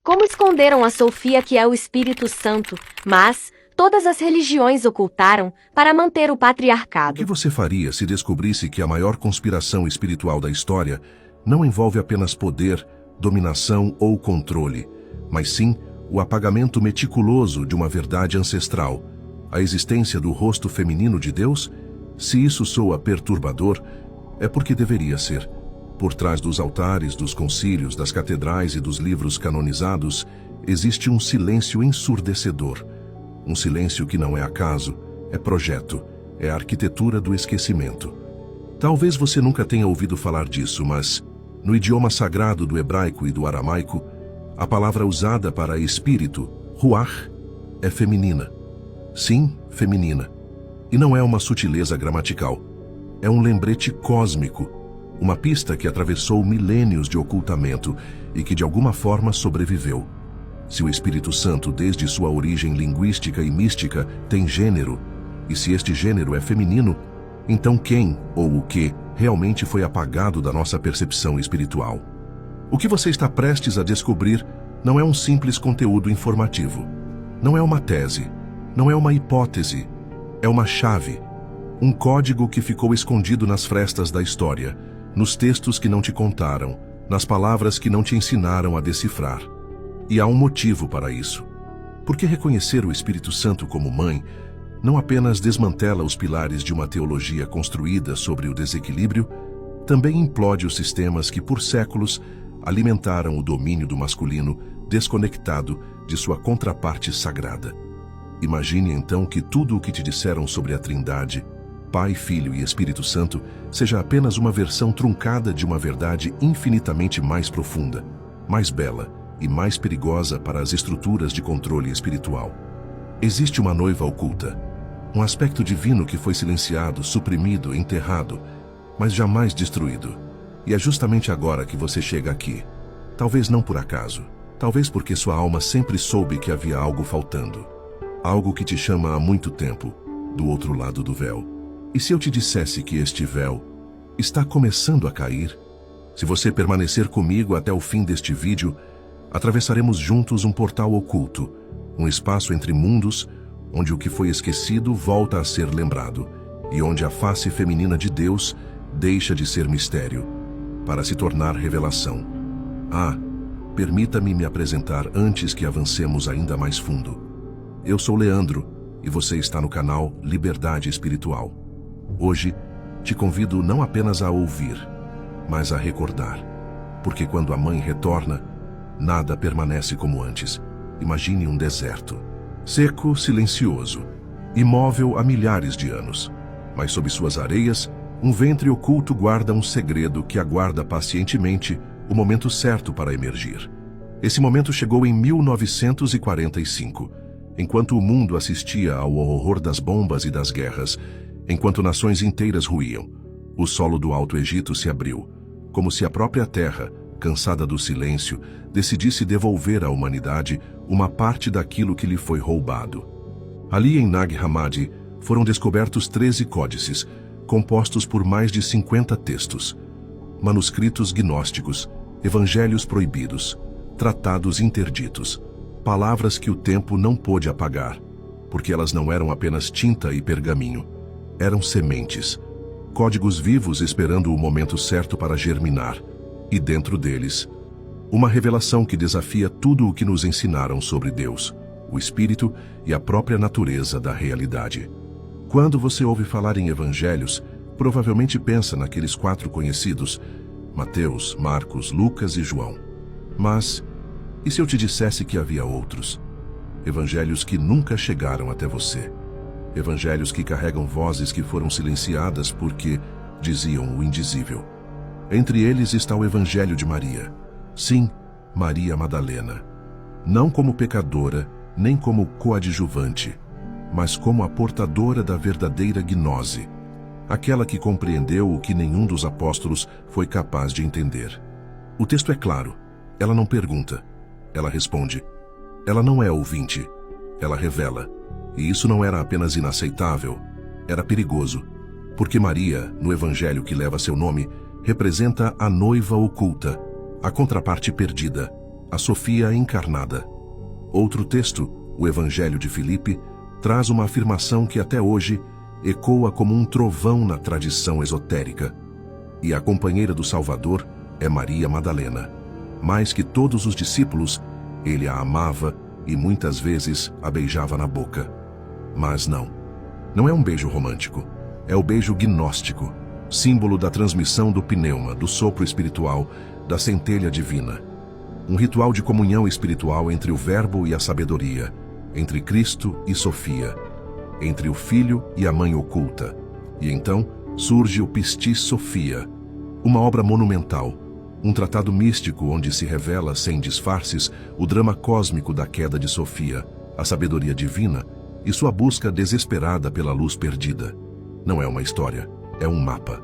Como esconderam a Sofia, que é o Espírito Santo, mas todas as religiões ocultaram para manter o O patriarcado. que você faria se descobrisse que a maior conspiração espiritual da história não envolve apenas poder, dominação ou controle, mas sim o apagamento meticuloso de uma verdade ancestral, a existência do rosto feminino de Deus? Se isso soa perturbador, é porque deveria ser. Por trás dos altares, dos concílios, das catedrais e dos livros canonizados, existe um silêncio ensurdecedor. Um silêncio que não é acaso, é projeto, é a arquitetura do esquecimento. Talvez você nunca tenha ouvido falar disso, mas, no idioma sagrado do hebraico e do aramaico, a palavra usada para espírito, ruach, é feminina. Sim, feminina. E não é uma sutileza gramatical. É um lembrete cósmico, uma pista que atravessou milênios de ocultamento e que de alguma forma sobreviveu. Se o Espírito Santo, desde sua origem linguística e mística, tem gênero, e se este gênero é feminino, então quem ou o que realmente foi apagado da nossa percepção espiritual? O que você está prestes a descobrir não é um simples conteúdo informativo. Não é uma tese, não é uma hipótese, é uma chave, um código que ficou escondido nas frestas da história, nos textos que não te contaram, nas palavras que não te ensinaram a decifrar. E há um motivo para isso. Porque reconhecer o Espírito Santo como mãe não apenas desmantela os pilares de uma teologia construída sobre o desequilíbrio, também implode os sistemas que por séculos alimentaram o domínio do masculino desconectado de sua contraparte sagrada. Imagine então que tudo o que te disseram sobre a Trindade, Pai, Filho e Espírito Santo, seja apenas uma versão truncada de uma verdade infinitamente mais profunda, mais bela e mais perigosa para as estruturas de controle espiritual. Existe uma noiva oculta, um aspecto divino que foi silenciado, suprimido, enterrado, mas jamais destruído. E é justamente agora que você chega aqui. Talvez não por acaso, talvez porque sua alma sempre soube que havia algo faltando. Algo que te chama há muito tempo, do outro lado do véu. E se eu te dissesse que este véu está começando a cair? Se você permanecer comigo até o fim deste vídeo, atravessaremos juntos um portal oculto, um espaço entre mundos, onde o que foi esquecido volta a ser lembrado, e onde a face feminina de Deus deixa de ser mistério, para se tornar revelação. Permita-me me apresentar antes que avancemos ainda mais fundo. Eu sou Leandro, e você está no canal Liberdade Espiritual. Hoje, te convido não apenas a ouvir, mas a recordar. Porque quando a mãe retorna, nada permanece como antes. Imagine um deserto, seco, silencioso, imóvel há milhares de anos. Mas sob suas areias, um ventre oculto guarda um segredo que aguarda pacientemente o momento certo para emergir. Esse momento chegou em 1945, enquanto o mundo assistia ao horror das bombas e das guerras, enquanto nações inteiras ruíam. O solo do Alto Egito se abriu, como se a própria terra, cansada do silêncio, decidisse devolver à humanidade uma parte daquilo que lhe foi roubado. Ali em Nag Hammadi foram descobertos 13 códices, compostos por mais de 50 textos, manuscritos gnósticos, evangelhos proibidos, tratados interditos, palavras que o tempo não pôde apagar, porque elas não eram apenas tinta e pergaminho, eram sementes, códigos vivos esperando o momento certo para germinar, e dentro deles, uma revelação que desafia tudo o que nos ensinaram sobre Deus, o Espírito e a própria natureza da realidade. Quando você ouve falar em evangelhos, provavelmente pensa naqueles 4 conhecidos, Mateus, Marcos, Lucas e João. Mas, e se eu te dissesse que havia outros? Evangelhos que nunca chegaram até você. Evangelhos que carregam vozes que foram silenciadas porque diziam o indizível. Entre eles está o Evangelho de Maria. Sim, Maria Madalena. Não como pecadora, nem como coadjuvante, mas como a portadora da verdadeira gnose, aquela que compreendeu o que nenhum dos apóstolos foi capaz de entender. O texto é claro. Ela não pergunta, ela responde. Ela não é ouvinte, ela revela. E isso não era apenas inaceitável, era perigoso, porque Maria, no evangelho que leva seu nome, representa a noiva oculta, a contraparte perdida, a Sofia encarnada. Outro texto, o Evangelho de Filipe, traz uma afirmação que até hoje ecoa como um trovão na tradição esotérica. E a companheira do Salvador é Maria Madalena. Mais que todos os discípulos, ele a amava e muitas vezes a beijava na boca. Mas não é um beijo romântico, é o beijo gnóstico, símbolo da transmissão do pneuma, do sopro espiritual, da centelha divina. Um ritual de comunhão espiritual entre o Verbo e a sabedoria, entre Cristo e Sofia, entre o Filho e a Mãe oculta. E então surge o Pistis Sophia, uma obra monumental, um tratado místico onde se revela, sem disfarces, o drama cósmico da queda de Sofia, a sabedoria divina e sua busca desesperada pela luz perdida. Não é uma história, é um mapa.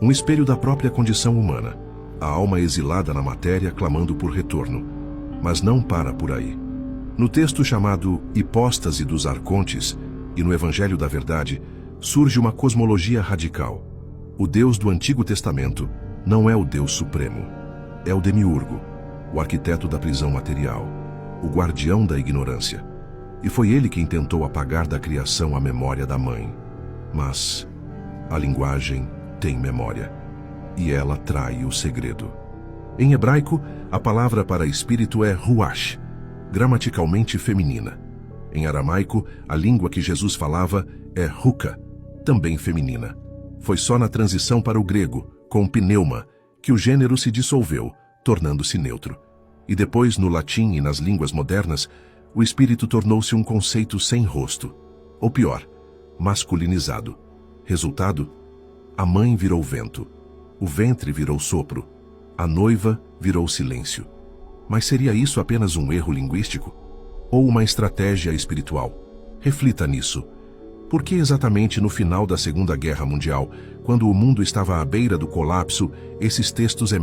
Um espelho da própria condição humana, a alma exilada na matéria clamando por retorno. Mas não para por aí. No texto chamado Hipóstase dos Arcontes e no Evangelho da Verdade, surge uma cosmologia radical. O Deus do Antigo Testamento não é o Deus Supremo, é o demiurgo, o arquiteto da prisão material, o guardião da ignorância. E foi ele quem tentou apagar da criação a memória da mãe. Mas a linguagem tem memória, e ela trai o segredo. Em hebraico, a palavra para espírito é ruach, gramaticalmente feminina. Em aramaico, a língua que Jesus falava é ruka, também feminina. Foi só na transição para o grego, com pneuma, que o gênero se dissolveu, tornando-se neutro. E depois, no latim e nas línguas modernas, o espírito tornou-se um conceito sem rosto. Ou pior, masculinizado. Resultado? A mãe virou vento. O ventre virou sopro. A noiva virou silêncio. Mas seria isso apenas um erro linguístico? Ou uma estratégia espiritual? Reflita nisso. Por que exatamente no final da Segunda Guerra Mundial, quando o mundo estava à beira do colapso, esses textos emergem